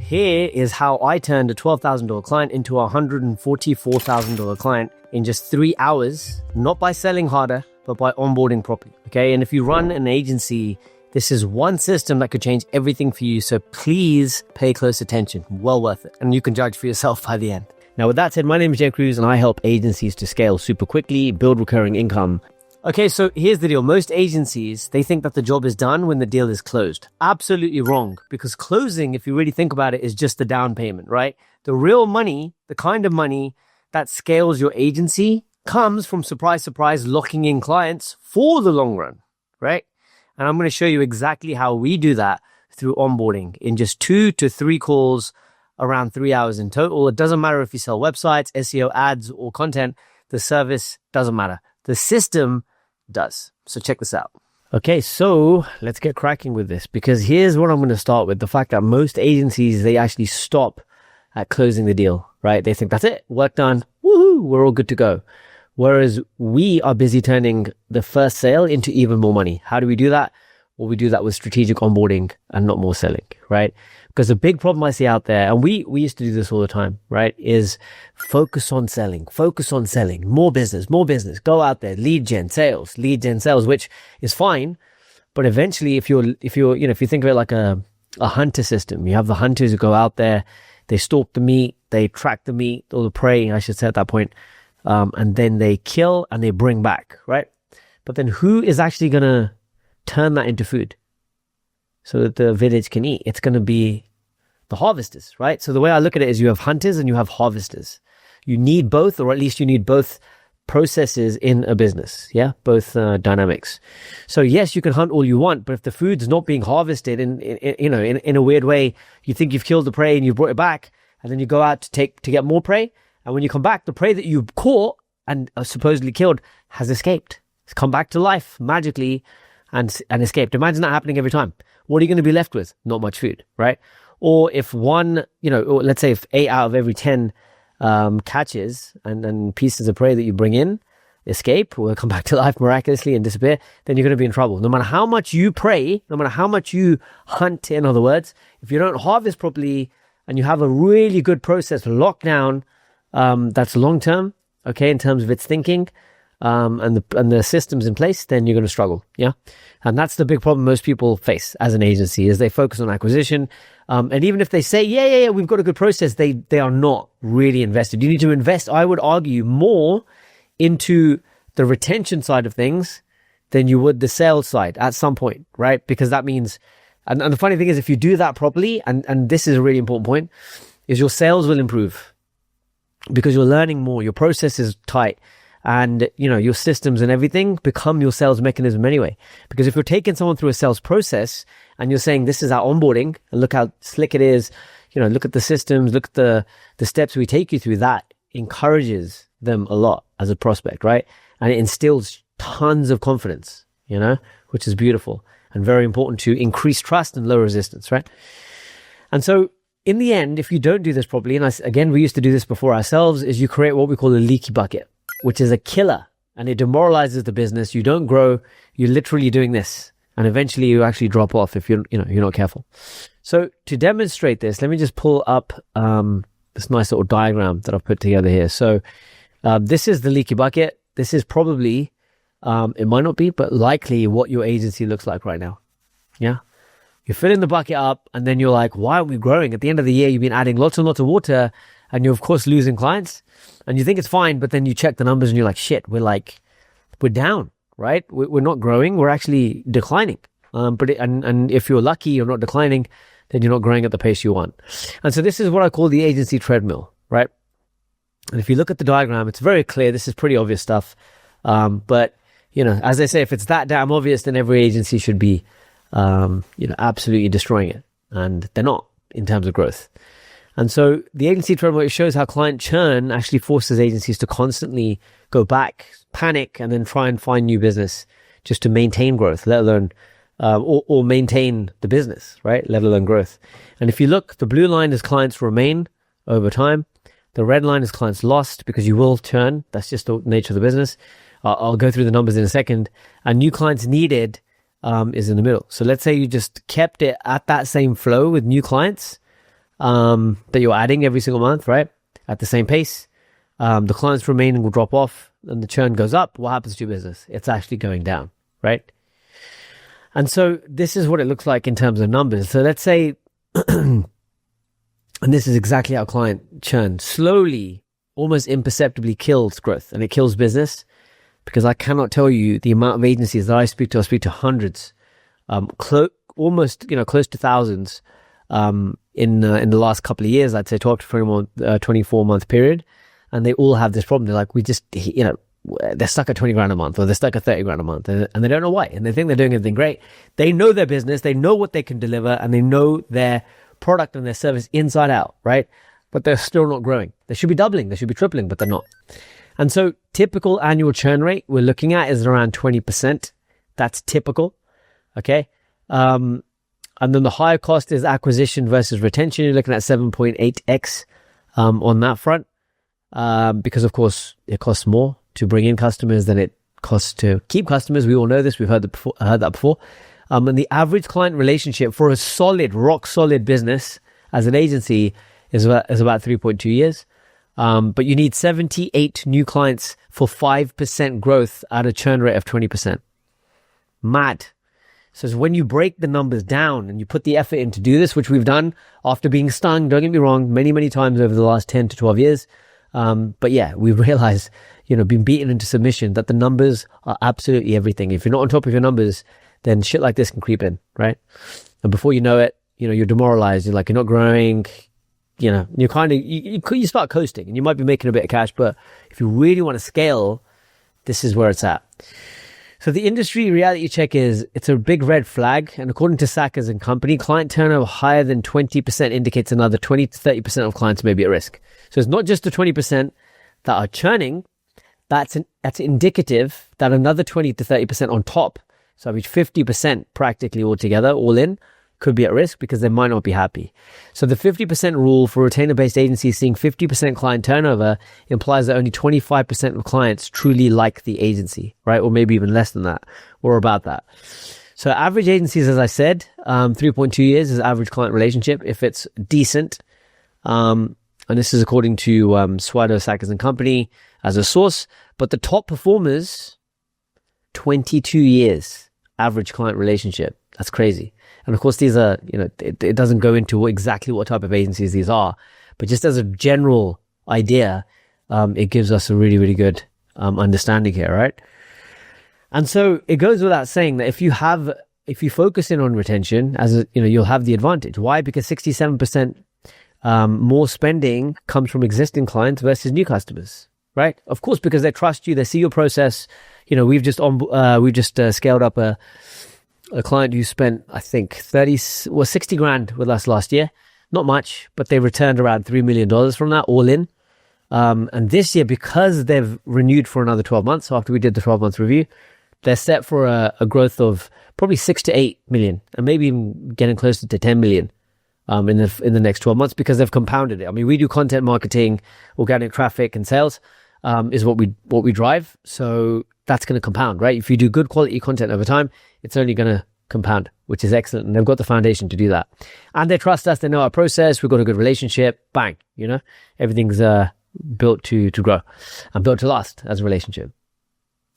Here is how I turned a $12,000 client into a $144,000 client in just 3 hours, not by selling harder, but by onboarding properly. Okay. And if you run an agency, this is one system that could change everything for you. So please pay close attention. Well worth it. And you can judge for yourself by the end. Now, with that said, my name is Jay Cruz and I help agencies to scale super quickly, build recurring income. Okay, so here's the deal. Most agencies, they think that the job is done when the deal is closed. Absolutely wrong, because closing, if you really think about it, is just the down payment, right? The real money, the kind of money that scales your agency comes from, surprise, surprise, locking in clients for the long run, right? And I'm going to show you exactly how we do that through onboarding in just 2 to 3 calls, around 3 hours in total. It doesn't matter if you sell websites, SEO, ads, or content. The service doesn't matter. The system does. So check this out. Okay, so let's get cracking with this, because here's what I'm going to start with. The fact that most agencies, they actually stop at closing the deal, right? They think that's it, work done, woohoo, we're all good to go. Whereas we are busy turning the first sale into even more money. How do we do that? Well, we do that with strategic onboarding and not more selling, right? Because the big problem I see out there, and we used to do this all the time, right, is focus on selling, more business, go out there, lead gen sales, which is fine. But eventually, if you think of it like a hunter system, you have the hunters who go out there, they stalk the meat, they track the meat or the prey, I should say at that point, and then they kill and they bring back, right? But then who is actually going to turn that into food so that the village can eat? It's going to be the harvesters, right? So the way I look at it is you have hunters and you have harvesters. You need both, or at least you need both processes in a business. Yeah. Both dynamics. So yes, you can hunt all you want, but if the food's not being harvested in a weird way, you think you've killed the prey and you brought it back, and then you go out to get more prey. And when you come back, the prey that you caught and supposedly killed has escaped. It's come back to life magically and escaped. Imagine that happening every time. What are you going to be left with? Not much food, right? Or if or let's say if 8 out of every 10 catches and pieces of prey that you bring in escape or come back to life miraculously and disappear, then you're going to be in trouble. No matter how much you prey, no matter how much you hunt, in other words, if you don't harvest properly and you have a really good process locked down, that's long term, okay, in terms of its thinking, and the systems in place, then you're going to struggle. Yeah. And that's the big problem most people face as an agency, is they focus on acquisition. And even if they say, yeah, we've got a good process, they are not really invested. You need to invest, I would argue, more into the retention side of things than you would the sales side at some point, right? Because that means, and the funny thing is, if you do that properly, and this is a really important point, is your sales will improve because you're learning more, your process is tight. And, your systems and everything become your sales mechanism anyway. Because if you're taking someone through a sales process and you're saying, this is our onboarding, and look how slick it is, look at the systems, look at the steps we take you through, that encourages them a lot as a prospect, right? And it instills tons of confidence, which is beautiful and very important to increase trust and low resistance, right? And so in the end, if you don't do this properly, and again, we used to do this before ourselves, is you create what we call a leaky bucket, which is a killer, and it demoralizes the business. You don't grow. You're literally doing this, and eventually you actually drop off if you're not careful. So to demonstrate this, let me just pull up this nice little diagram that I've put together here. So this is the leaky bucket. This is probably, it might not be, but likely what your agency looks like right now. Yeah. You're filling the bucket up, and then you're like, why aren't we growing? At the end of the year, you've been adding lots and lots of water, and you're of course losing clients, and you think it's fine, but then you check the numbers and you're like, shit, we're down, right? We're not growing. We're actually declining. And if you're lucky, you're not declining, then you're not growing at the pace you want. And so this is what I call the agency treadmill, right? And if you look at the diagram, it's very clear. This is pretty obvious stuff. But as I say, if it's that damn obvious, then every agency should be, absolutely destroying it. And they're not in terms of growth. And so the agency treadmill, it shows how client churn actually forces agencies to constantly go back, panic, and then try and find new business just to maintain growth, let alone, or maintain the business, right? Let alone growth. And if you look, the blue line is clients remain over time. The red line is clients lost, because you will churn. That's just the nature of the business. I'll go through the numbers in a second. And new clients needed is in the middle. So let's say you just kept it at that same flow with new clients. that you're adding every single month, right? At the same pace. The clients remaining will drop off and the churn goes up. What happens to your business? It's actually going down, right? And so this is what it looks like in terms of numbers. So let's say, and this is exactly how client churn slowly, almost imperceptibly kills growth and it kills business, because I cannot tell you the amount of agencies that I speak to hundreds, almost, close to thousands, in the last couple of years, I'd say 12 to 24 month period. And they all have this problem. They're like, they're stuck at 20 grand a month, or they're stuck at 30 grand a month, and they don't know why. And they think they're doing everything great. They know their business, they know what they can deliver, and they know their product and their service inside out, right? But they're still not growing. They should be doubling, they should be tripling, but they're not. And so typical annual churn rate we're looking at is around 20%. That's typical. Okay. And then the higher cost is acquisition versus retention. You're looking at 7.8x on that front. Because of course it costs more to bring in customers than it costs to keep customers. We all know this. We've heard that before. And the average client relationship for a rock solid business as an agency is about 3.2 years. But you need 78 new clients for 5% growth at a churn rate of 20%. Mad. So when you break the numbers down and you put the effort in to do this, which we've done after being stung, don't get me wrong, many, many times over the last 10 to 12 years. But yeah, we realized, being beaten into submission, that the numbers are absolutely everything. If you're not on top of your numbers, then shit like this can creep in, right? And before you know it, you're demoralized. You're like, you're not growing, you kind of, you start coasting and you might be making a bit of cash, but if you really want to scale, this is where it's at. So the industry reality check is, it's a big red flag. And according to Sackers and Company, client turnover higher than 20% indicates another 20 to 30% of clients may be at risk. So it's not just the 20% that are churning. That's indicative that another 20 to 30% on top, so I mean 50% practically altogether, all in, could be at risk because they might not be happy. So the 50% rule for retainer-based agencies seeing 50% client turnover implies that only 25% of clients truly like the agency, right? Or maybe even less than that, or about that. So average agencies, as I said, 3.2 years is average client relationship if it's decent. And this is according to Swado, Sackers and Company as a source. But the top performers, 22 years average client relationship. That's crazy. And of course, these are, it doesn't go into exactly what type of agencies these are, but just as a general idea, it gives us a really, really good understanding here, right? And so it goes without saying that if you focus in on retention, you'll have the advantage. Why? Because 67% more spending comes from existing clients versus new customers, right? Of course, because they trust you, they see your process. We've just scaled up a client who spent, I think, 60 grand with us last year. Not much, but they returned around $3 million from that, all in. And this year, because they've renewed for another 12 months after we did the 12-month review, they're set for a growth of probably 6 to 8 million, and maybe even getting closer to 10 million in the next 12 months, because they've compounded it. I mean, we do content marketing, organic traffic, and sales is what we drive. So that's going to compound, right? If you do good quality content over time, it's only going to compound, which is excellent. And they've got the foundation to do that. And they trust us. They know our process. We've got a good relationship. Bang. Everything's built to grow and built to last as a relationship.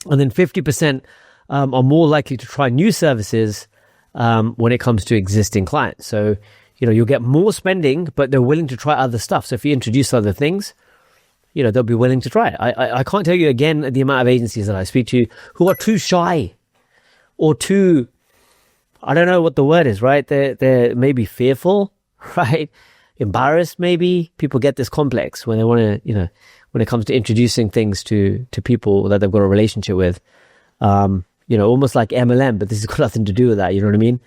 And then 50% are more likely to try new services when it comes to existing clients. So, you'll get more spending, but they're willing to try other stuff. So if you introduce other things, they'll be willing to try it. I can't tell you again the amount of agencies that I speak to who are too shy or too, I don't know what the word is, right? They're maybe fearful, right? Embarrassed, maybe. People get this complex when they want to, when it comes to introducing things to people that they've got a relationship with, almost like MLM, but this has got nothing to do with that. You know what I mean?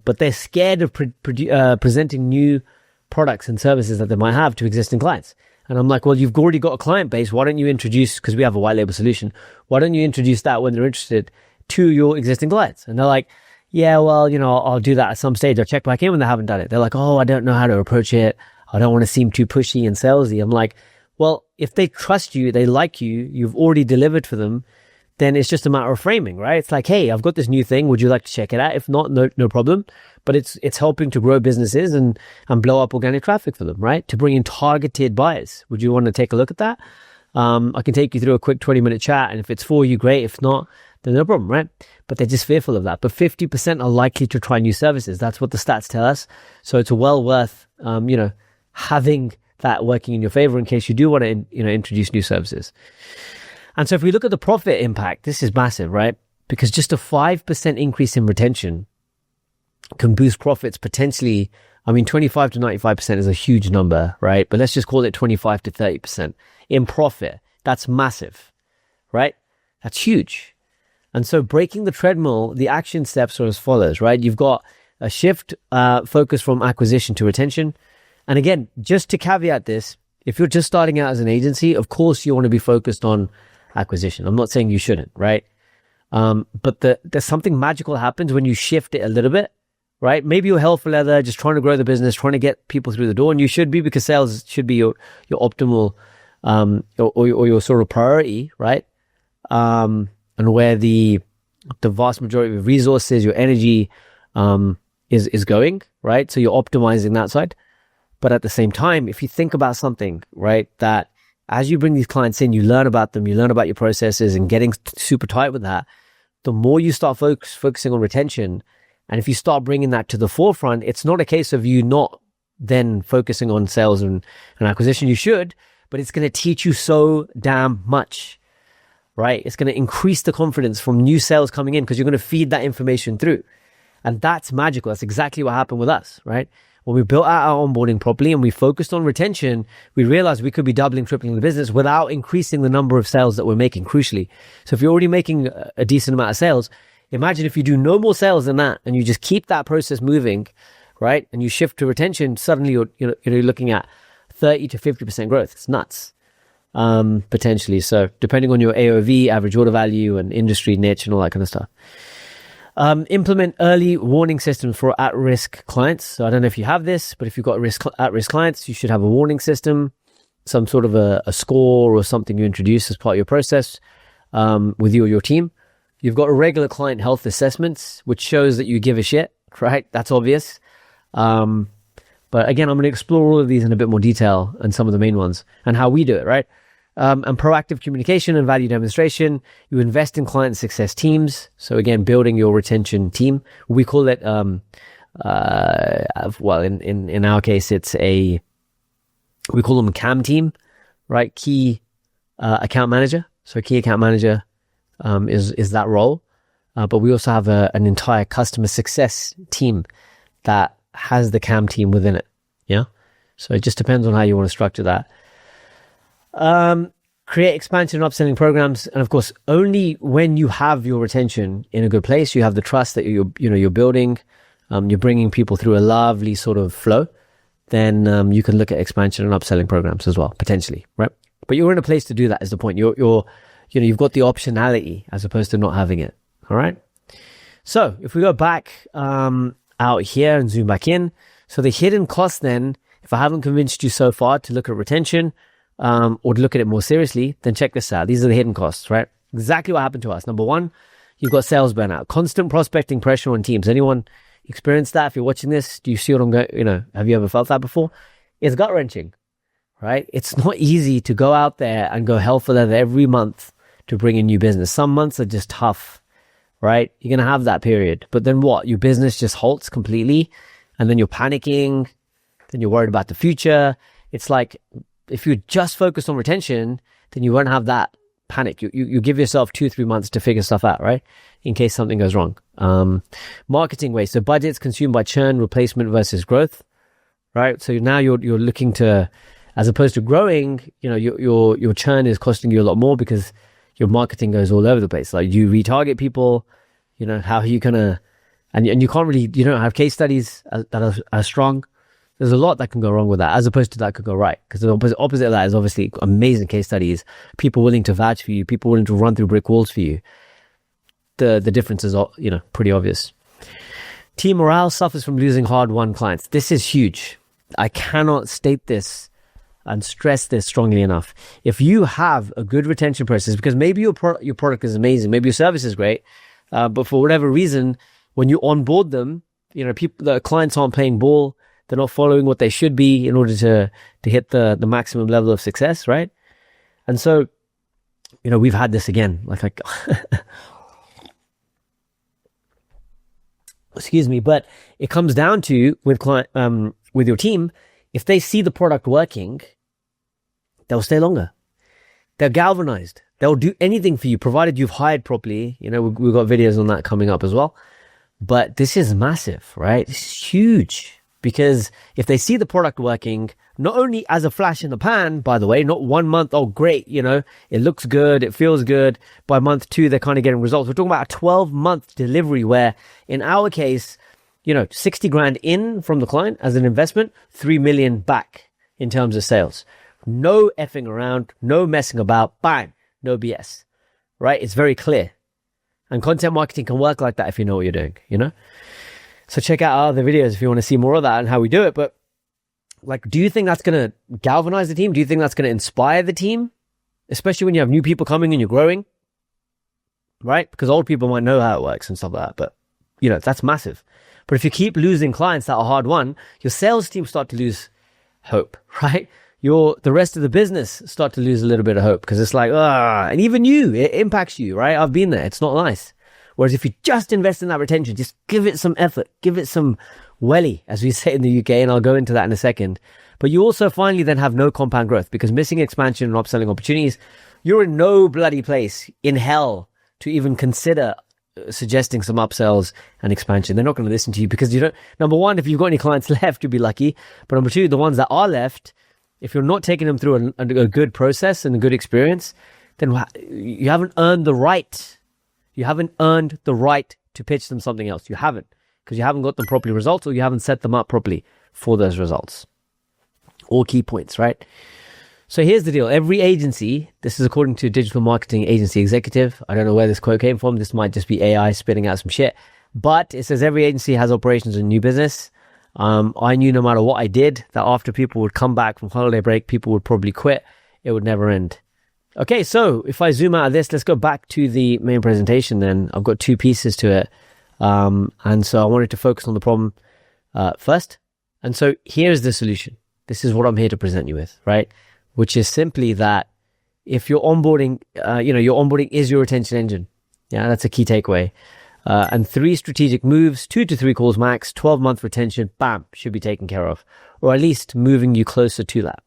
But they're scared of presenting new products and services that they might have to existing clients. And I'm like, well, you've already got a client base. Why don't you introduce, because we have a white label solution, why don't you introduce that when they're interested to your existing clients? And they're like, yeah, well, I'll do that at some stage. I'll check back in when they haven't done it. They're like, oh, I don't know how to approach it. I don't want to seem too pushy and salesy. I'm like, well, if they trust you, they like you, you've already delivered for them, then it's just a matter of framing, right? It's like, hey, I've got this new thing. Would you like to check it out? If not, no problem. But it's helping to grow businesses and blow up organic traffic for them, right? To bring in targeted buyers. Would you want to take a look at that? I can take you through a quick 20-minute chat, and if it's for you, great. If not, then no problem, right? But they're just fearful of that. But 50% are likely to try new services. That's what the stats tell us. So it's well worth, having that working in your favor in case you do want to, introduce new services. And so if we look at the profit impact, this is massive, right? Because just a 5% increase in retention can boost profits potentially. 25 to 95% is a huge number, right? But let's just call it 25 to 30% in profit. That's massive, right? That's huge. And so breaking the treadmill, the action steps are as follows, right? You've got a shift focus from acquisition to retention. And again, just to caveat this, if you're just starting out as an agency, of course you want to be focused on acquisition. I'm not saying you shouldn't, right? But there's something magical happens when you shift it a little bit, right? Maybe you're hell for leather, just trying to grow the business, trying to get people through the door, and you should be, because sales should be your optimal or your sort of priority, right? And where the vast majority of resources, your energy is going, right? So you're optimizing that side. But at the same time, if you think about something, right, that as you bring these clients in, you learn about them, you learn about your processes and getting super tight with that, the more you start focusing on retention, and if you start bringing that to the forefront, it's not a case of you not then focusing on sales and acquisition. You should, but it's going to teach you so damn much, right? It's going to increase the confidence from new sales coming in because you're going to feed that information through. And that's magical. That's exactly what happened with us, right? When we built out our onboarding properly and we focused on retention, we realized we could be doubling, tripling the business without increasing the number of sales that we're making, crucially. So if you're already making a decent amount of sales, imagine if you do no more sales than that and you just keep that process moving, right? And you shift to retention, suddenly you're looking at 30 to 50% growth. It's nuts, potentially. So depending on your AOV, average order value, and industry niche and all that kind of stuff. Implement early warning systems for at-risk clients. So I don't know if you have this, but if you've got at-risk clients, you should have a warning system, some sort of a score or something you introduce as part of your process with you or your team. You've got regular client health assessments, which shows that you give a shit, right? That's obvious. But again, I'm going to explore all of these in a bit more detail and some of the main ones and how we do it, right? And proactive communication and value demonstration. You invest in client success teams. So again, building your retention team. We call it, in our case, we call them CAM team, right? Key account manager. So key account manager is that role. But we also have an entire customer success team that has the CAM team within it. Yeah. So it just depends on how you want to structure that. Create expansion and upselling programs. And of course, only when you have your retention in a good place, you have the trust that you're building, you're bringing people through a lovely sort of flow, then you can look at expansion and upselling programs as well, potentially, right? But you're in a place to do that is the point. You've got the optionality as opposed to not having it. All right. So if we go back out here and zoom back in, so the hidden cost then, if I haven't convinced you so far to look at retention, or to look at it more seriously, then check this out. These are the hidden costs, right? Exactly what happened to us. Number one, you've got sales burnout, constant prospecting pressure on teams. Anyone experienced that? If you're watching this, do you see what I'm going, have you ever felt that before? It's gut wrenching, right? It's not easy to go out there and go hell for leather every month to bring in new business. Some months are just tough, right? You're going to have that period, but then what? Your business just halts completely and then you're panicking, then you're worried about the future. It's like, if you just focus on retention, then you won't have that panic. You give yourself 2-3 months to figure stuff out, right? In case something goes wrong. Marketing waste. So budgets consumed by churn, replacement versus growth, right? So now you're looking to, as opposed to growing, your churn is costing you a lot more because your marketing goes all over the place. Like you retarget people, how are you gonna, and you can't really, you don't have case studies that are strong. There's a lot that can go wrong with that, as opposed to that could go right. Because the opposite of that is obviously amazing case studies, people willing to vouch for you, people willing to run through brick walls for you. The difference is, pretty obvious. Team morale suffers from losing hard-won clients. This is huge. I cannot state this and stress this strongly enough. If you have a good retention process, because maybe your product is amazing, maybe your service is great, but for whatever reason, when you onboard them, the clients aren't playing ball. They're not following what they should be in order to hit the maximum level of success, right? And so, we've had this again, like excuse me, but it comes down to with your team, if they see the product working, they'll stay longer. They're galvanized. They'll do anything for you, provided you've hired properly. We've got videos on that coming up as well. But this is massive, right? This is huge, because if they see the product working, not only as a flash in the pan, by the way, not 1 month, oh great, it looks good, it feels good. By month 2, they're kind of getting results. We're talking about a 12-month delivery where, in our case, 60 grand in from the client as an investment, 3 million back in terms of sales. No effing around, no messing about, bang, no BS, right? It's very clear. And content marketing can work like that if you know what you're doing, So check out our other videos if you want to see more of that and how we do it. But do you think that's going to galvanize the team? Do you think that's going to inspire the team? Especially when you have new people coming and you're growing, right? Because old people might know how it works and stuff like that. But, that's massive. But if you keep losing clients that are hard won, your sales team start to lose hope, right? The rest of the business start to lose a little bit of hope, because it's like, and even it impacts you, right? I've been there. It's not nice. Whereas if you just invest in that retention, just give it some effort, give it some welly, as we say in the UK, and I'll go into that in a second. But you also finally then have no compound growth, because missing expansion and upselling opportunities, you're in no bloody place in hell to even consider suggesting some upsells and expansion. They're not going to listen to you, because number one, if you've got any clients left, you'll be lucky. But number two, the ones that are left, if you're not taking them through a good process and a good experience, then you haven't earned the right. You haven't earned the right to pitch them something else. You haven't, because you haven't got them properly results, or you haven't set them up properly for those results. All key points, right? So here's the deal. Every agency, this is according to Digital Marketing Agency Executive. I don't know where this quote came from. This might just be AI spitting out some shit. But it says every agency has operations in new business. I knew no matter what I did, that after people would come back from holiday break, people would probably quit. It would never end. Okay, so if I zoom out of this, let's go back to the main presentation then. I've got 2 pieces to it. And so I wanted to focus on the problem first. And so here's the solution. This is what I'm here to present you with, right? Which is simply that if you're onboarding, your onboarding is your retention engine. Yeah, that's a key takeaway. And 3 strategic moves, 2 to 3 calls max, 12-month retention, bam, should be taken care of, or at least moving you closer to that.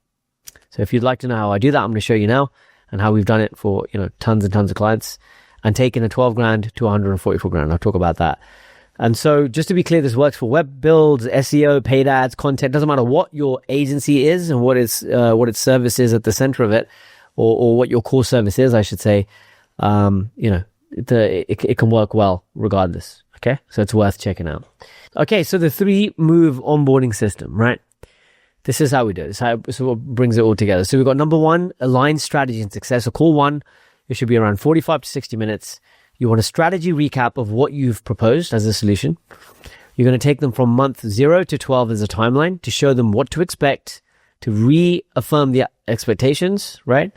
So if you'd like to know how I do that, I'm going to show you now, and how we've done it for, tons and tons of clients, and taken a 12 grand to 144 grand. I'll talk about that. And so just to be clear, this works for web builds, SEO, paid ads, content. Doesn't matter what your agency is and what its service is at the center of it, or what your core service is, I should say. It can work well regardless. Okay, so it's worth checking out. Okay, so the 3-move onboarding system, right? This is how we do it. This is what brings it all together. So we've got number 1, align strategy and success. So call 1, it should be around 45 to 60 minutes. You want a strategy recap of what you've proposed as a solution. You're going to take them from month 0 to 12 as a timeline to show them what to expect, to reaffirm the expectations, right?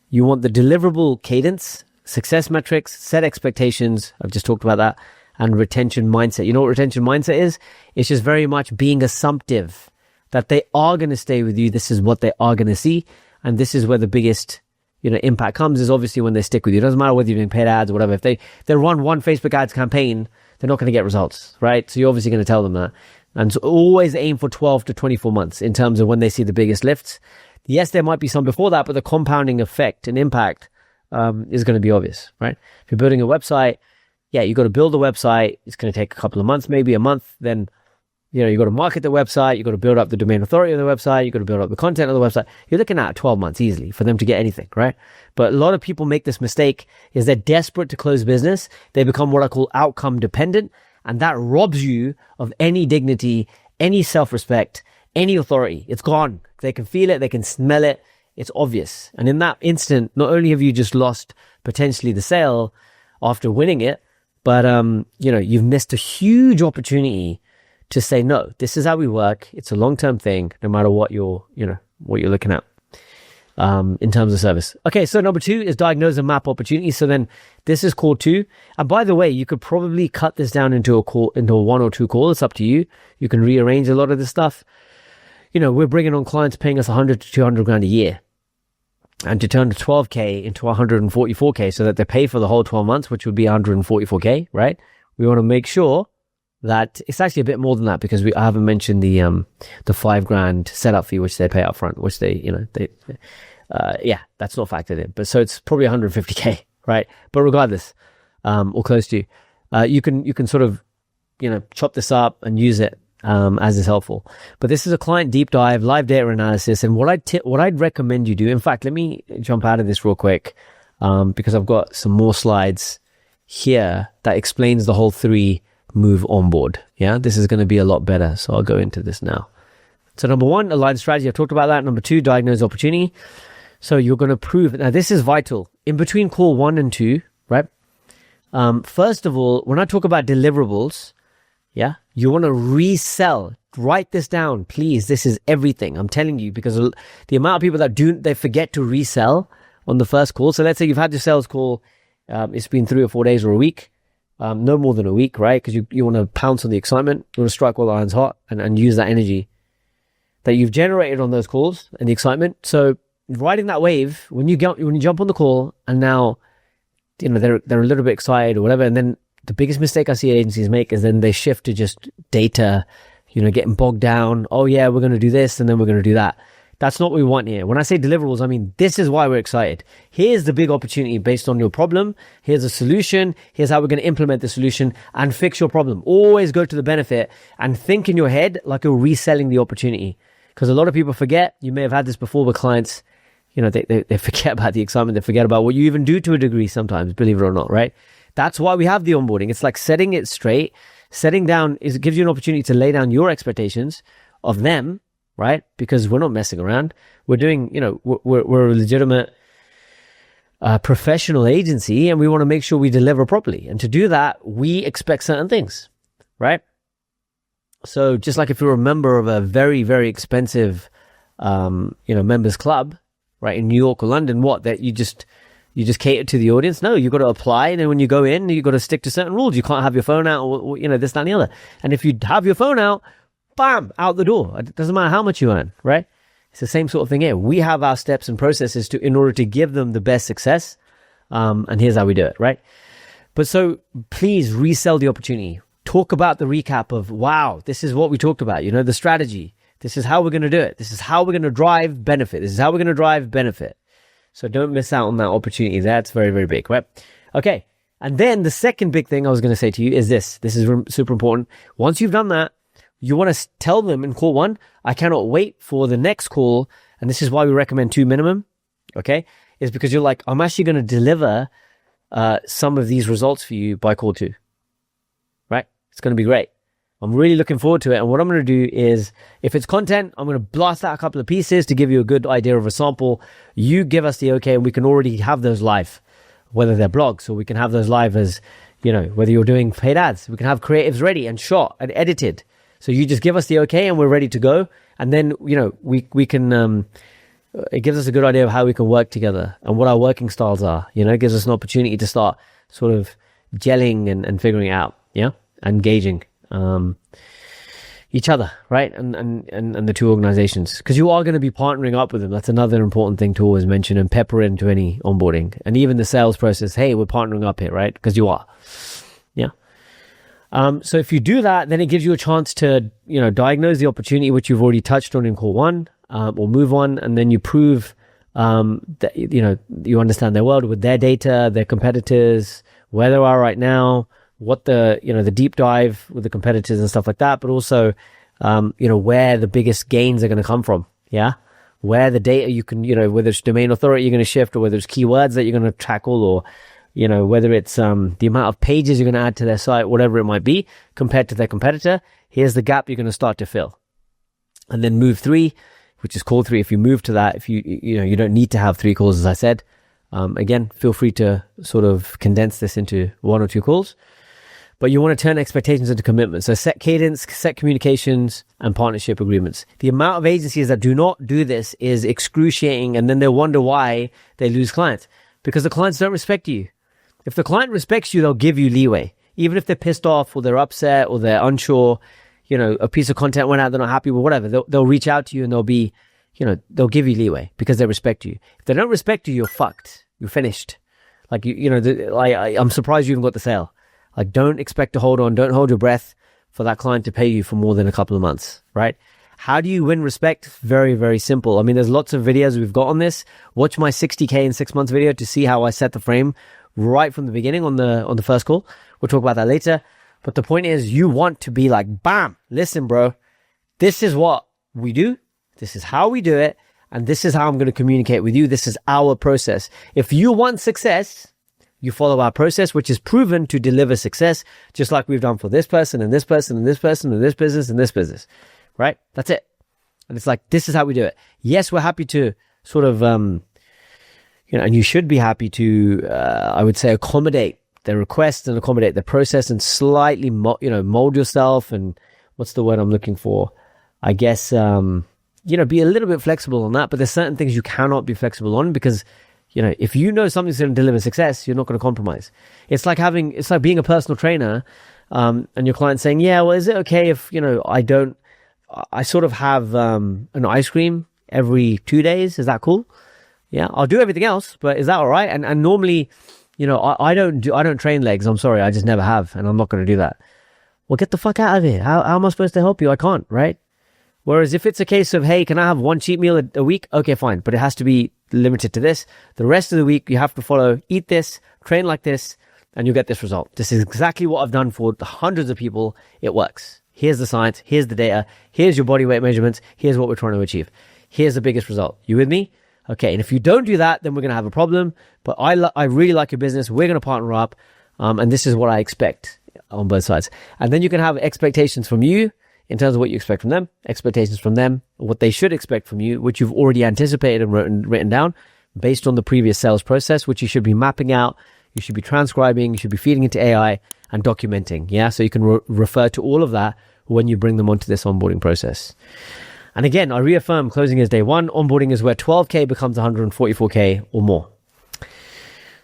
You want the deliverable cadence, success metrics, set expectations. I've just talked about that. And retention mindset. You know what retention mindset is? It's just very much being assumptive that they are going to stay with you. This is what they are going to see. And this is where the biggest impact comes, is obviously when they stick with you. It doesn't matter whether you're doing paid ads or whatever. If they run one Facebook ads campaign, they're not going to get results, right? So you're obviously going to tell them that. And so always aim for 12 to 24 months in terms of when they see the biggest lifts. Yes, there might be some before that, but the compounding effect and impact is going to be obvious, right? If you're building a website, you got to build a website. It's going to take a couple of months, maybe a month. Then you got to market the website. You got to build up the domain authority of the website. You got to build up the content of the website. You're looking at 12 months easily for them to get anything, right? But a lot of people make this mistake, is they're desperate to close business. They become what I call outcome dependent. And that robs you of any dignity, any self-respect, any authority. It's gone. They can feel it. They can smell it. It's obvious. And in that instant, not only have you just lost potentially the sale after winning it, but, you've missed a huge opportunity to say, no, this is how we work. It's a long-term thing, no matter what you're looking at in terms of service. Okay, so number 2 is diagnose and map opportunities. So then this is call 2. And by the way, you could probably cut this down into a 1 or 2 call. It's up to you. You can rearrange a lot of this stuff. We're bringing on clients paying us 100 to 200 grand a year. And to turn the 12K into 144K so that they pay for the whole 12 months, which would be 144K, right? We want to make sure that it's actually a bit more than that, because I haven't mentioned the $5,000 setup fee, which they pay up front, which that's not factored in. But so it's probably 150K, right? But regardless, or close to, you can sort of, chop this up and use it as is helpful. But this is a client deep dive, live data analysis. And what I'd recommend you do, in fact, let me jump out of this real quick, because I've got some more slides here that explains the whole 3 move onboard. Yeah, this is going to be a lot better. So I'll go into this now. So number 1, align strategy. I've talked about that. Number 2, diagnose opportunity. So you're going to prove it. Now this is vital. In between call 1 and 2, right? First of all, when I talk about deliverables, yeah, you want to resell. Write this down, please. This is everything. I'm telling you, because the amount of people that they forget to resell on the first call. So let's say you've had your sales call. It's been 3 or 4 days or a week. No more than a week, right? Because you want to pounce on the excitement. You want to strike while the iron's hot and use that energy that you've generated on those calls and the excitement. So riding that wave, when you jump on the call and now, they're a little bit excited or whatever. And then the biggest mistake I see agencies make is then they shift to just data, getting bogged down. Oh yeah, we're going to do this and then we're going to do that. That's not what we want here. When I say deliverables, I mean, this is why we're excited. Here's the big opportunity based on your problem. Here's a solution. Here's how we're going to implement the solution and fix your problem. Always go to the benefit and think in your head like you're reselling the opportunity. Because a lot of people forget, you may have had this before with clients, they forget about the excitement. They forget about what you even do to a degree sometimes, believe it or not, right? That's why we have the onboarding. It's like setting it straight. Setting down it gives you an opportunity to lay down your expectations of them, right? Because we're not messing around. We're doing, we're a legitimate professional agency, and we want to make sure we deliver properly. And to do that, we expect certain things, right? So just like if you're a member of a very, very expensive, members club, right, in New York or London, that you just cater to the audience? No, you've got to apply. And then when you go in, you've got to stick to certain rules. You can't have your phone out or this, that, and the other. And if you have your phone out, bam, out the door. It doesn't matter how much you earn, right? It's the same sort of thing here. We have our steps and processes in order to give them the best success. And here's how we do it, right? But so please resell the opportunity. Talk about the recap of, wow, this is what we talked about, the strategy. This is how we're going to do it. This is how we're going to drive benefit. This is how we're going to drive benefit. So don't miss out on that opportunity. That's very, very big, right? Okay. And then the second big thing I was going to say to you is this. This is super important. Once you've done that, you want to tell them in call 1, I cannot wait for the next call. And this is why we recommend 2 minimum. Okay. Is because you're like, I'm actually going to deliver some of these results for you by call 2. Right? It's going to be great. I'm really looking forward to it. And what I'm going to do is, if it's content, I'm going to blast out a couple of pieces to give you a good idea of a sample. You give us the okay, and we can already have those live, whether they're blogs, or we can have those live as, whether you're doing paid ads. We can have creatives ready and shot and edited. So you just give us the okay and we're ready to go. And then, we can, it gives us a good idea of how we can work together and what our working styles are. It gives us an opportunity to start sort of gelling and figuring it out. Yeah. Engaging each other, right? And the 2 organizations, because you are going to be partnering up with them. That's another important thing to always mention and pepper into any onboarding and even the sales process. Hey, we're partnering up here, right? Because you are. Yeah. So if you do that, then it gives you a chance to, diagnose the opportunity, which you've already touched on in call 1, or move on. And then you prove, that, you understand their world with their data, their competitors, where they are right now, what the deep dive with the competitors and stuff like that, but also, where the biggest gains are going to come from. Yeah. Where the data you can, whether it's domain authority you're going to shift, or whether it's keywords that you're going to tackle, or, whether it's, the amount of pages you're going to add to their site, whatever it might be, compared to their competitor. Here's the gap you're going to start to fill. And then move 3, which is call 3. If you move to that, if you don't need to have 3 calls, as I said. Again, feel free to sort of condense this into 1 or 2 calls. but you want to turn expectations into commitments. So set cadence, set communications, and partnership agreements. The amount of agencies that do not do this is excruciating, and then they wonder why they lose clients. Because the clients don't respect you. If the client respects you, they'll give you leeway. Even if they're pissed off or they're upset or they're unsure, a piece of content went out, they're not happy with whatever, they'll reach out to you and they'll give you leeway because they respect you. If they don't respect you, you're fucked. You're finished. Like, I'm surprised you even got the sale. Like, don't expect to hold on. Don't hold your breath for that client to pay you for more than a couple of months, right? How do you win respect? Very, very simple. I mean, there's lots of videos we've got on this. Watch my 60K in 6 months video to see how I set the frame right from the beginning on the first call. We'll talk about that later. But the point is, you want to be like, bam, listen, bro, this is what we do. This is how we do it. And this is how I'm going to communicate with you. This is our process. If you want success, you follow our process, which is proven to deliver success, just like we've done for this person and this person and this person and this business and this business, right? That's it. And it's like, this is how we do it. Yes, we're happy to sort of, and you should be happy to, I would say, accommodate their requests and accommodate the process and slightly, mold yourself. And what's the word I'm looking for? I guess, be a little bit flexible on that, but there's certain things you cannot be flexible on because, if you know something's going to deliver success, you're not going to compromise. It's like being a personal trainer, and your client saying, yeah, well, is it okay if, I sort of have, an ice cream every 2 days? Is that cool? Yeah, I'll do everything else, but is that all right? And normally, I don't train legs. I'm sorry. I just never have. And I'm not going to do that. Well, get the fuck out of here. How am I supposed to help you? I can't, right? Whereas if it's a case of, hey, can I have one cheat meal a week? Okay, fine. But it has to be limited to this. The rest of the week, you have to follow, eat this, train like this, and you'll get this result. This is exactly what I've done for the hundreds of people. It works. Here's the science. Here's the data. Here's your body weight measurements. Here's what we're trying to achieve. Here's the biggest result. You with me? Okay. And if you don't do that, then we're going to have a problem. But I really like your business. We're going to partner up. And this is what I expect on both sides. And then you can have expectations from you in terms of what you expect from them, expectations from them, what they should expect from you, which you've already anticipated and written down based on the previous sales process, which you should be mapping out, you should be transcribing, you should be feeding into AI and documenting. Yeah. So you can refer to all of that when you bring them onto this onboarding process. And again, I reaffirm closing is day one. Onboarding is where 12K becomes 144K or more.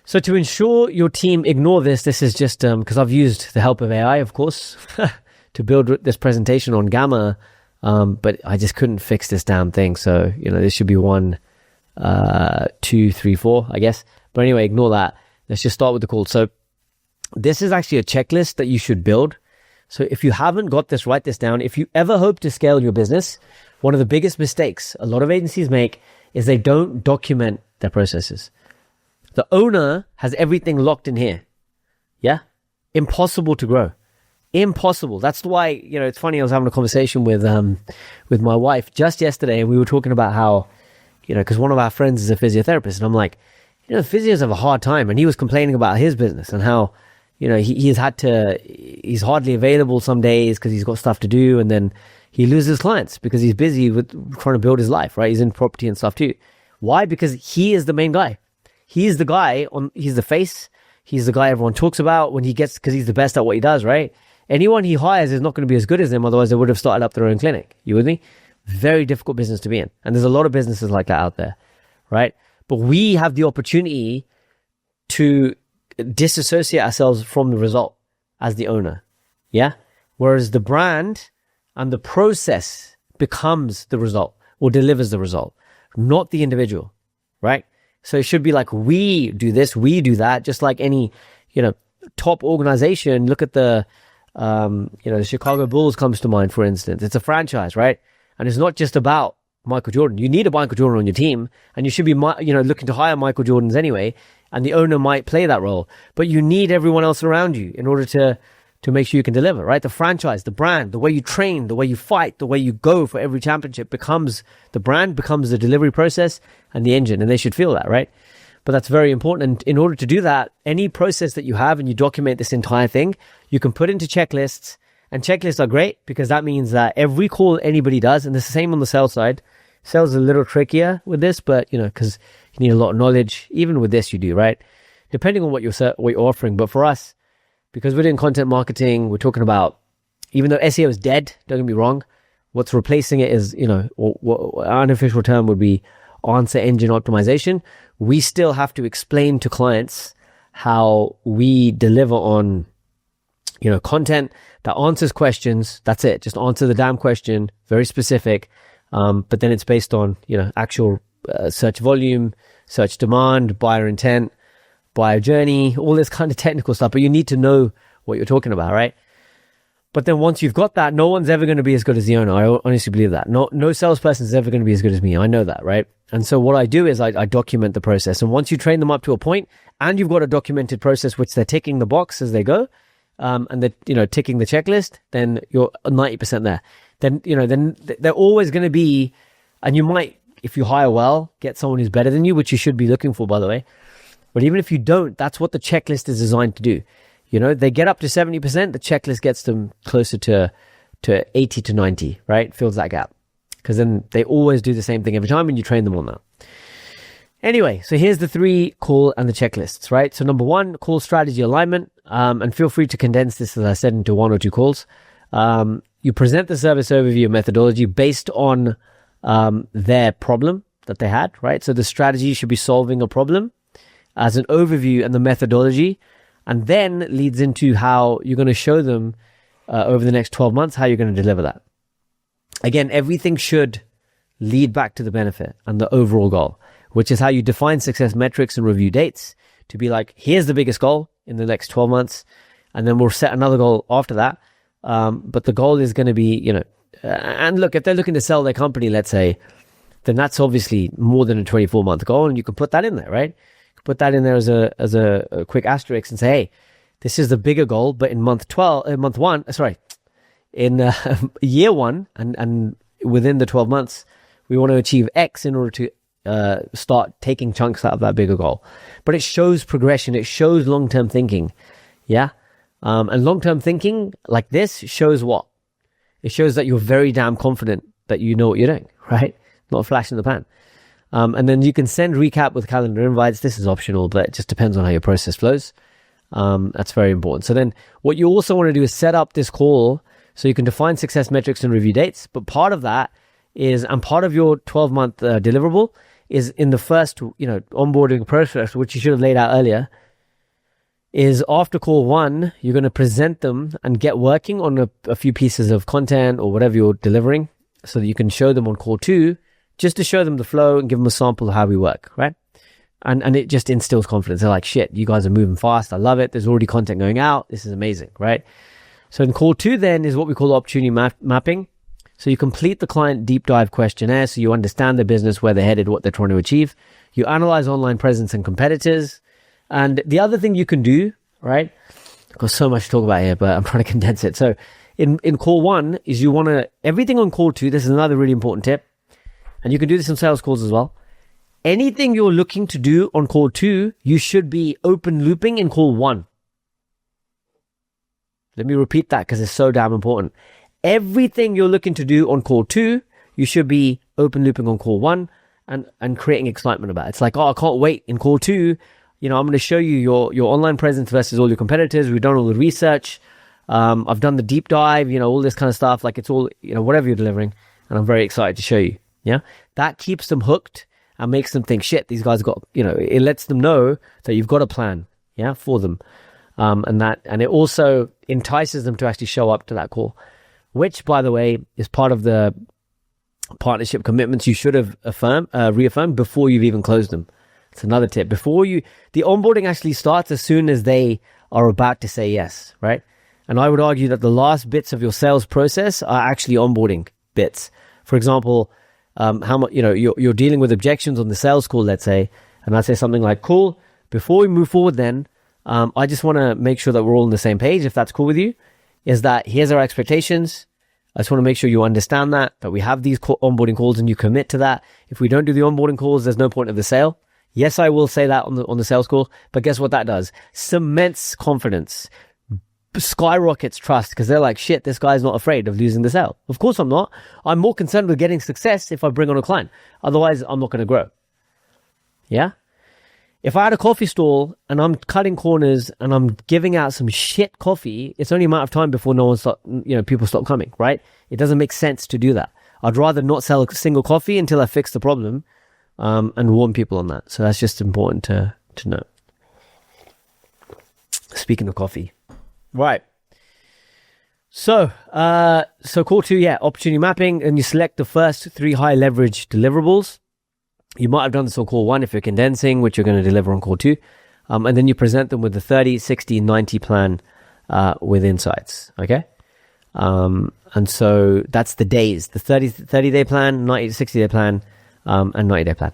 So to ensure your team ignore this is just because I've used the help of AI, of course, to build this presentation on Gamma, but I just couldn't fix this damn thing. So, this should be 1, 2, 3, 4, I guess. But anyway, ignore that. Let's just start with the call. So this is actually a checklist that you should build. So if you haven't got this, write this down. If you ever hope to scale your business, one of the biggest mistakes a lot of agencies make is they don't document their processes. The owner has everything locked in here. Yeah? Impossible to grow. Impossible. That's why, it's funny. I was having a conversation with my wife just yesterday, and we were talking about how, because one of our friends is a physiotherapist, and I'm like, physios have a hard time, and he was complaining about his business and how, he's hardly available some days because he's got stuff to do, and then he loses clients because he's busy with trying to build his life, right? He's in property and stuff too. Why? Because he is the main guy. He's the guy he's the face. He's the guy everyone talks about because he's the best at what he does, right? Anyone he hires is not going to be as good as him. Otherwise, they would have started up their own clinic. You with me? Very difficult business to be in. And there's a lot of businesses like that out there, right? But we have the opportunity to disassociate ourselves from the result as the owner. Yeah. Whereas the brand and the process becomes the result or delivers the result, not the individual, right? So it should be like, we do this, we do that, just like any, top organization. Look at the Chicago Bulls comes to mind, for instance. It's a franchise, right? And it's not just about Michael Jordan. You need a Michael Jordan on your team, and you should be, looking to hire Michael Jordans anyway, and the owner might play that role. But you need everyone else around you in order to make sure you can deliver, right? The franchise, the brand, the way you train, the way you fight, the way you go for every championship becomes the brand, becomes the delivery process and the engine, and they should feel that, right? But that's very important. And in order to do that, any process that you have and you document this entire thing, you can put into checklists. And checklists are great because that means that every call anybody does, and it's the same on the sales side. Sales is a little trickier with this, but because you need a lot of knowledge. Even with this, you do, right? Depending on what you're offering. But for us, because we're doing content marketing, we're talking about, even though SEO is dead, don't get me wrong, what's replacing it is, what an unofficial term would be answer engine optimization. We still have to explain to clients how we deliver on, content that answers questions. That's it. Just answer the damn question, very specific. But then it's based on, actual search volume, search demand, buyer intent, buyer journey, all this kind of technical stuff. But you need to know what you're talking about, right? But then once you've got that, no one's ever going to be as good as the owner. I honestly believe that. No salesperson is ever going to be as good as me. I know that, right? And so what I do is I document the process. And once you train them up to a point and you've got a documented process, which they're ticking the box as they go, and they're, ticking the checklist, then you're 90% there. Then they're always going to be, and you might, if you hire well, get someone who's better than you, which you should be looking for, by the way. But even if you don't, that's what the checklist is designed to do. They get up to 70%, the checklist gets them closer to 80 to 90, right? Fills that gap. Because then they always do the same thing every time and you train them on that. Anyway, so here's the 3 call and the checklists, right? So number 1, call strategy alignment. And feel free to condense this, as I said, into 1 or 2 calls. You present the service overview methodology based on their problem that they had, right? So the strategy should be solving a problem as an overview and the methodology, and then leads into how you're going to show them over the next 12 months how you're going to deliver that. Again, everything should lead back to the benefit and the overall goal, which is how you define success metrics and review dates to be like, here's the biggest goal in the next 12 months, and then we'll set another goal after that. But the goal is going to be, and look, if they're looking to sell their company, let's say, then that's obviously more than a 24-month goal, and you can put that in there, right? Put that in there as a quick asterisk and say, hey, this is the bigger goal, but in in year 1 and within the 12 months, we want to achieve X in order to start taking chunks out of that bigger goal. But it shows progression. It shows long-term thinking. Yeah. And long-term thinking like this shows what? It shows that you're very damn confident that you know what you're doing, right? Not a flash in the pan. And then you can send recap with calendar invites. This is optional, but it just depends on how your process flows. That's very important. So then what you also want to do is set up this call so you can define success metrics and review dates. But part of that is, and part of your 12-month deliverable is in the first, onboarding process, which you should have laid out earlier, is after call 1, you're going to present them and get working on a few pieces of content or whatever you're delivering so that you can show them on call 2, just to show them the flow and give them a sample of how we work, right? And it just instills confidence. They're like, shit, you guys are moving fast. I love it. There's already content going out. This is amazing, right? So in call 2 then is what we call opportunity mapping. So you complete the client deep dive questionnaire so you understand the business, where they're headed, what they're trying to achieve. You analyze online presence and competitors. And the other thing you can do, right? I've got so much to talk about here, but I'm trying to condense it. So in call 1 is you want to, everything on call 2, this is another really important tip. And you can do this in sales calls as well. Anything you're looking to do on call 2, you should be open looping in call 1. Let me repeat that because it's so damn important. Everything you're looking to do on call 2, you should be open looping on call 1 and creating excitement about it. It's like, oh, I can't wait in call 2. I'm going to show you your online presence versus all your competitors. We've done all the research. I've done the deep dive, all this kind of stuff. Like it's all, whatever you're delivering. And I'm very excited to show you. Yeah. That keeps them hooked and makes them think, shit, these guys got, it lets them know that you've got a plan, yeah, for them. And it also entices them to actually show up to that call, which, by the way, is part of the partnership commitments you should have reaffirmed before you've even closed them. It's another tip. The onboarding actually starts as soon as they are about to say yes, right? And I would argue that the last bits of your sales process are actually onboarding bits. For example, how much, you're dealing with objections on the sales call, let's say, and I say something like, cool, before we move forward then, I just want to make sure that we're all on the same page, if that's cool with you, is that here's our expectations. I just want to make sure you understand that we have these onboarding calls and you commit to that. If we don't do the onboarding calls, there's no point of the sale. Yes, I will say that on the sales call, but guess what that does? Cements confidence, skyrockets trust, because they're like, shit, this guy's not afraid of losing the sale. Of course I'm not. I'm more concerned with getting success if I bring on a client. Otherwise, I'm not going to grow. Yeah? If I had a coffee stall and I'm cutting corners and I'm giving out some shit coffee, it's only a matter of time before people stop coming, right? It doesn't make sense to do that. I'd rather not sell a single coffee until I fix the problem, and warn people on that. So that's just important to know. Speaking of coffee, right? So call 2, opportunity mapping, and you select the first 3 high leverage deliverables. You might have done this on call 1 if you're condensing, which you're going to deliver on call 2. And then you present them with the 30, 60, 90 plan with insights, okay? And so that's the days, the 30-day plan, 90 to 60-day plan, and 90-day plan.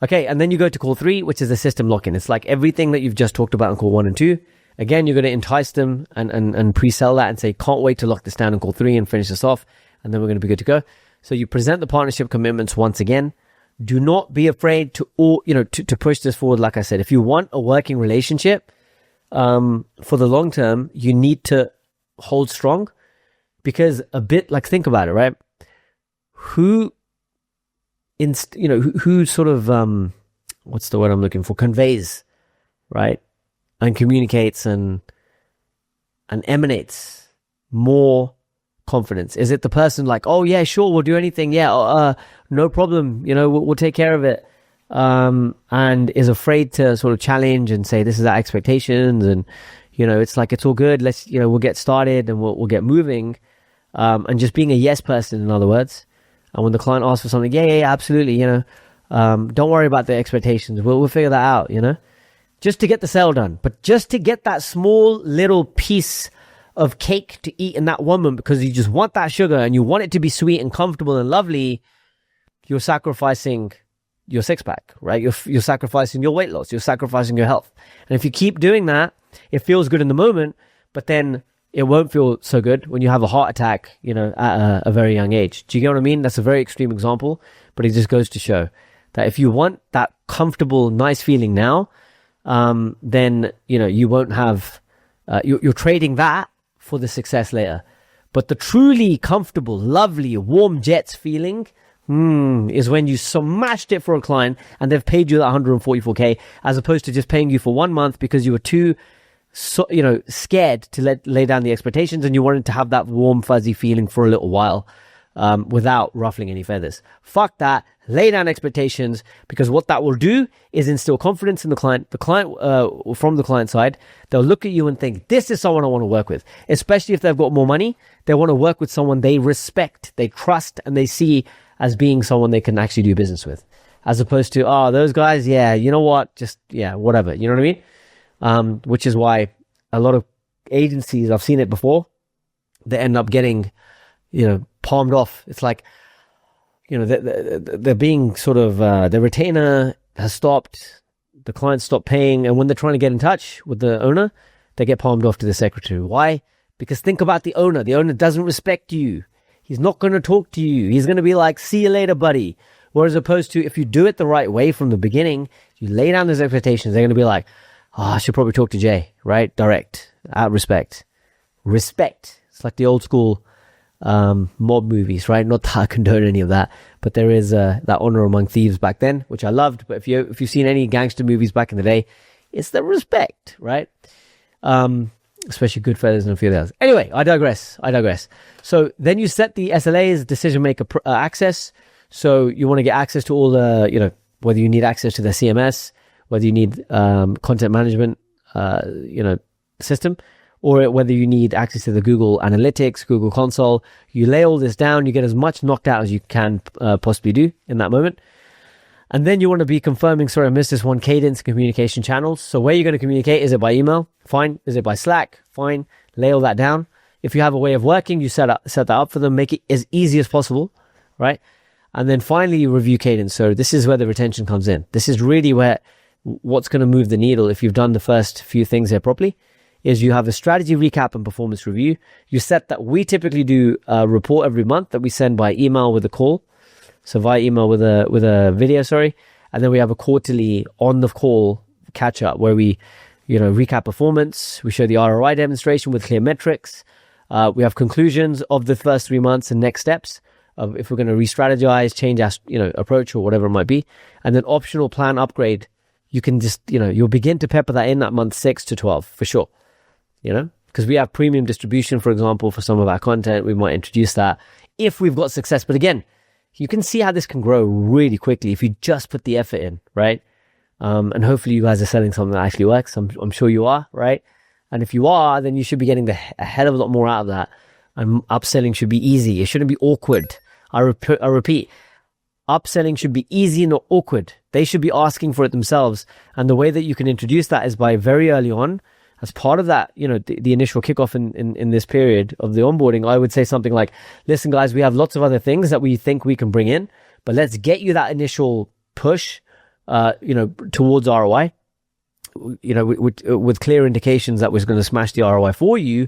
Okay, and then you go to call 3, which is the system lock-in. It's like everything that you've just talked about in call 1 and 2. Again, you're going to entice them and pre-sell that and say, can't wait to lock this down in call 3 and finish this off, and then we're going to be good to go. So you present the partnership commitments once again. Do not be afraid to push this forward. Like I said, if you want a working relationship for the long term, you need to hold strong, because think about it, right? Who sort of what's the word I'm looking for? Conveys, right, and communicates and emanates more confidence? Is it the person like, oh yeah, sure, we'll do anything, no problem, we'll take care of it, and is afraid to sort of challenge and say, this is our expectations, and it's like, it's all good, let's we'll get started and we'll get moving, and just being a yes person, in other words. And when the client asks for something, yeah, absolutely, don't worry about the expectations, we'll figure that out, just to get the sale done. But just to get that small little piece of cake to eat in that one moment, because you just want that sugar and you want it to be sweet and comfortable and lovely, you're sacrificing your six-pack, right? You're sacrificing your weight loss, you're sacrificing your health. And if you keep doing that, it feels good in the moment, but then it won't feel so good when you have a heart attack, at a very young age. Do you get what I mean? That's a very extreme example, but it just goes to show that if you want that comfortable, nice feeling now, then, you won't have, you're trading that for the success later. But the truly comfortable, lovely, warm jets feeling is when you smashed it for a client and they've paid you that 144K, as opposed to just paying you for 1 month because you were too scared to lay down the expectations, and you wanted to have that warm, fuzzy feeling for a little while, without ruffling any feathers. Fuck that. Lay down expectations, because what that will do is instill confidence in the client. The client, from the client side, they'll look at you and think, this is someone I want to work with. Especially if they've got more money, they want to work with someone they respect, they trust, and they see as being someone they can actually do business with. As opposed to, those guys, you know what, just, whatever. You know what I mean? Which is why a lot of agencies, I've seen it before, they end up getting, palmed off. It's like, they're being sort of, the retainer has stopped, the client stopped paying, and when they're trying to get in touch with the owner, they get palmed off to the secretary. Why? Because think about the owner. The owner doesn't respect you. He's not going to talk to you. He's going to be like, see you later, buddy. Whereas opposed to, if you do it the right way from the beginning, you lay down those expectations, they're going to be like, I should probably talk to Jay, right? Direct, out respect. Respect. It's like the old school mob movies, right? Not that I condone any of that, but there is that honor among thieves back then, which I loved. But if you've seen any gangster movies back in the day, it's the respect, right? Especially Goodfellas and a few others. Anyway, I digress. So then you set the SLAs, decision maker access. So you want to get access to all the, whether you need access to the CMS, whether you need content management, system, or whether you need access to the Google Analytics, Google Console. You lay all this down, you get as much knocked out as you can possibly do in that moment. And then you want to be confirming, sorry, I missed this one, cadence communication channels. So where you're going to communicate, is it by email? Fine. Is it by Slack? Fine. Lay all that down. If you have a way of working, you set that up for them, make it as easy as possible, right? And then finally, you review cadence. So this is where the retention comes in. This is really what's going to move the needle if you've done the first few things here properly, is you have a strategy recap and performance review. You set that. We typically do a report every month that we send by email with a call. So via email with a video, and then we have a quarterly on the call catch up where we, recap performance. We show the ROI demonstration with clear metrics. We have conclusions of the first 3 months and next steps of if we're going to re-strategize, change our, approach or whatever it might be. And then optional plan upgrade you can just, you'll begin to pepper that in at month 6 to 12 for sure, because we have premium distribution, for example, for some of our content. We might introduce that if we've got success. But again, you can see how this can grow really quickly if you just put the effort in, right? And hopefully you guys are selling something that actually works. I'm sure you are, right? And if you are, then you should be getting a hell of a lot more out of that. And upselling should be easy. It shouldn't be awkward. I repeat, upselling should be easy, not awkward. They should be asking for it themselves. And the way that you can introduce that is by very early on, as part of that, the initial kickoff in this period of the onboarding, I would say something like, listen, guys, we have lots of other things that we think we can bring in, but let's get you that initial push, towards ROI, with clear indications that we're going to smash the ROI for you.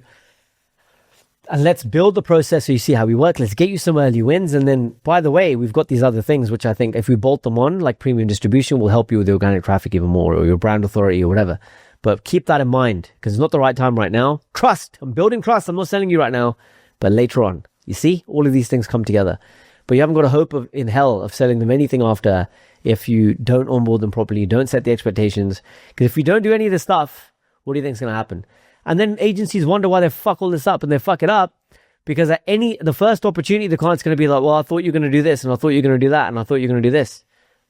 And let's build the process so you see how we work. Let's get you some early wins. And then, by the way, we've got these other things, which I think if we bolt them on, like premium distribution, will help you with the organic traffic even more, or your brand authority or whatever. But keep that in mind, because it's not the right time right now. Trust. I'm building trust. I'm not selling you right now, but later on. You see, all of these things come together. But you haven't got a hope in hell of selling them anything after if you don't onboard them properly, don't set the expectations. Because if you don't do any of this stuff, what do you think is going to happen? And then agencies wonder why they fuck all this up, and they fuck it up because at the first opportunity, the client's going to be like, well, I thought you were going to do this, and I thought you were going to do that, and I thought you were going to do this,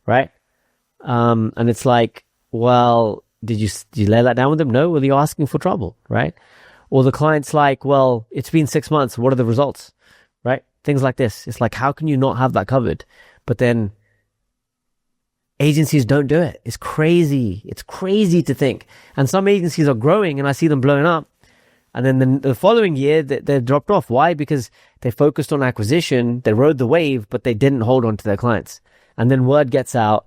right? And it's like, well, did you lay that down with them? No. Well, you're asking for trouble, right? Or the client's like, well, it's been 6 months. What are the results, right? Things like this. It's like, how can you not have that covered? But then agencies don't do it. It's crazy. It's crazy to think. And some agencies are growing, and I see them blowing up. And then the following year, they're dropped off. Why? Because they focused on acquisition. They rode the wave, but they didn't hold on to their clients. And then word gets out.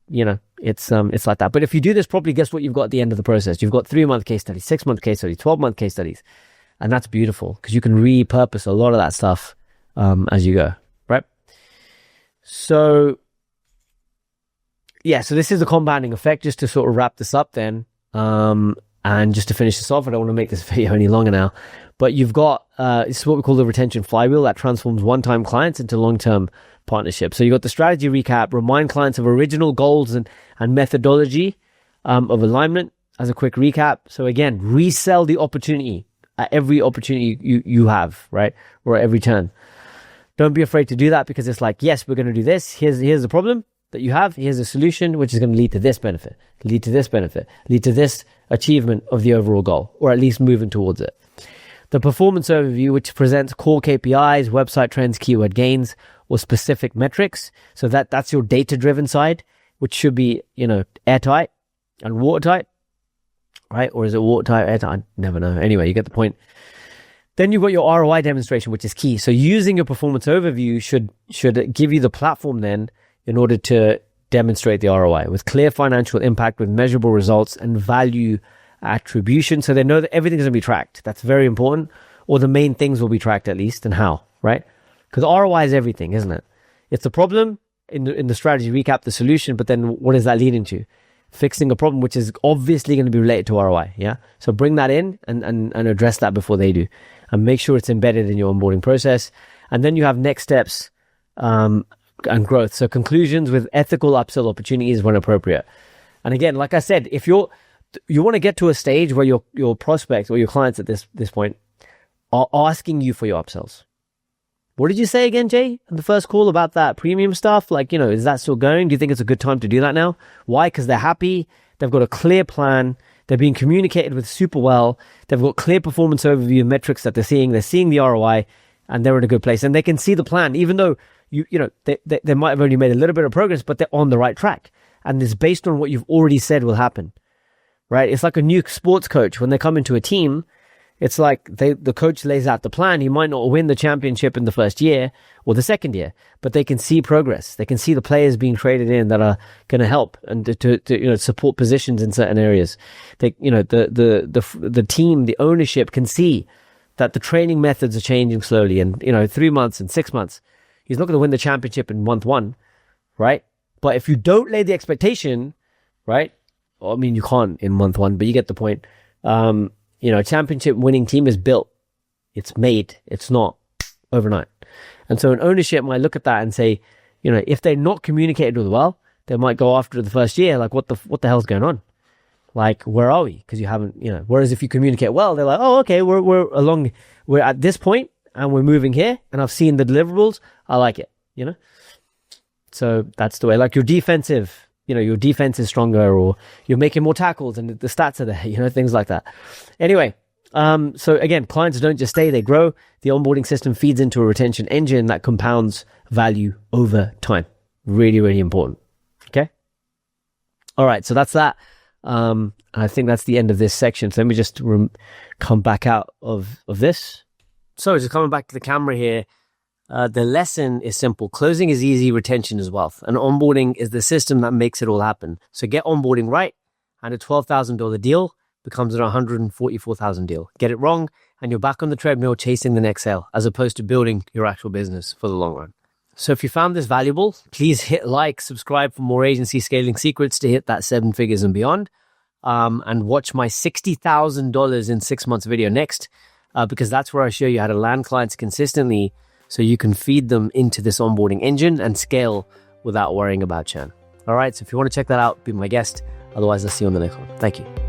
It's like that. But if you do this properly, guess what you've got at the end of the process? You've got 3-month case studies, 6-month case studies, 12-month case studies. And that's beautiful because you can repurpose a lot of that stuff as you go, right? So this is the compounding effect. Just to sort of wrap this up then, and just to finish this off, I don't want to make this video any longer now, but you've got, this is what we call the retention flywheel that transforms one-time clients into long-term partnerships. So you got the strategy recap, remind clients of original goals and methodology of alignment as a quick recap. So again, resell the opportunity at every opportunity you have, right? Or at every turn. Don't be afraid to do that because it's like, yes, we're going to do this. Here's the problem that you have. Here's a solution, which is going to lead to this benefit, lead to this benefit, lead to this achievement of the overall goal, or at least moving towards it. The performance overview, which presents core KPIs, website trends, keyword gains, or specific metrics. So that's your data-driven side, which should be, airtight and watertight, right? Or is it watertight, airtight? I never know. Anyway, you get the point. Then you've got your ROI demonstration, which is key. So using your performance overview should give you the platform then in order to demonstrate the ROI with clear financial impact, with measurable results and value attribution. So they know that everything is going to be tracked. That's very important. Or the main things will be tracked at least, and how, right? Because ROI is everything, isn't it? It's the problem in the strategy recap, the solution, but then what is that leading to? Fixing a problem, which is obviously going to be related to ROI, yeah? So bring that in and address that before they do. And make sure it's embedded in your onboarding process. And then you have next steps and growth. So conclusions with ethical upsell opportunities when appropriate. And again, like I said, if you want to get to a stage where your prospects or your clients at this point are asking you for your upsells. What did you say again, Jay, in the first call about that premium stuff? Like, is that still going? Do you think it's a good time to do that now? Why? Because they're happy. They've got a clear plan. They're being communicated with super well. They've got clear performance overview metrics that they're seeing. They're seeing the ROI, and they're in a good place. And they can see the plan, even though they might have only made a little bit of progress, but they're on the right track. And it's based on what you've already said will happen, right? It's like a new sports coach. When they come into a team, it's like the coach lays out the plan. He might not win the championship in the first year or the second year, but they can see progress. They can see the players being traded in that are going to help and to support positions in certain areas. They, the team, the ownership can see that the training methods are changing slowly. And 3 months and 6 months, he's not going to win the championship in month 1, right? But if you don't lay the expectation, right? Well, I mean, you can't in month 1, but you get the point. A championship winning team is built. It's made. It's not overnight. And so an ownership might look at that and say, if they're not communicated with well, they might go after the first year, like, what the hell's going on? Like, where are we? Because you haven't, whereas if you communicate well, they're like, oh, okay, we're at this point and we're moving here and I've seen the deliverables. I like it, So that's the way. Like, your defense is stronger, or you're making more tackles and the stats are there, things like that. Anyway, so again, clients don't just stay, they grow. The onboarding system feeds into a retention engine that compounds value over time. Really, really important. Okay. All right. So that's that. I think that's the end of this section. So let me just come back out of this. So just coming back to the camera here, the lesson is simple. Closing is easy, retention is wealth. And onboarding is the system that makes it all happen. So get onboarding right, and a $12,000 deal becomes an $144,000 deal. Get it wrong, and you're back on the treadmill chasing the next sale, as opposed to building your actual business for the long run. So if you found this valuable, please hit like, subscribe for more agency scaling secrets to hit that 7 figures and beyond. And watch my $60,000 in 6 months video next, because that's where I show you how to land clients consistently so you can feed them into this onboarding engine and scale without worrying about churn. All right, so if you want to check that out, be my guest. Otherwise, I'll see you on the next one. Thank you.